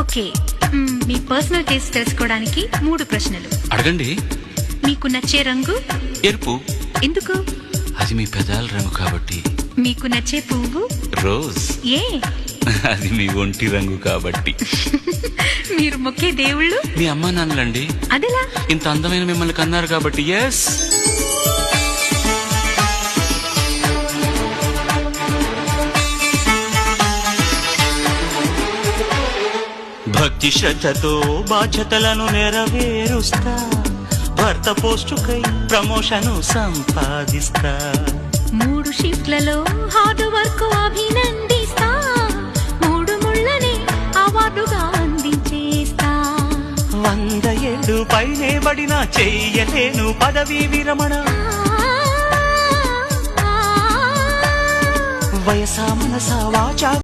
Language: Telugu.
ఓకే. మీ పర్సనల్ టేస్ట్ తెలుసుకోవడానికి 3 ప్రశ్నలు అడగండి. మీకు నచ్చే రంగు? ఎరుపు. ఎందుకు? అది మీ పెదాల రంగు కాబట్టి. మీకు నచ్చే పువ్వు? రోజ్. ఏ? అది మీ ఒంటి రంగు కాబట్టి. మీరు మొక్కే దేవుళ్ళు? మీ అమ్మా నాన్నలండి. అదెలా? ఇంత అందమైన మిమ్మల్ని కన్నారు కాబట్టి. ఎస్. భక్తి శ్రద్ధతో బాధ్యతలను నెరవేరుస్తా, భర్త పోస్టుకై ప్రమోషను సంపాదిస్తా, 3 షిఫ్ట్లలో హార్డ్ వర్క్ అభినందిస్తా, 3 ముళ్ళని అవార్డుగా అందించేస్తా. 100 ఏళ్ళు పైనే బడినా చెయ్యలేను పదవీ విరమణ. వయసా మనసా వాచా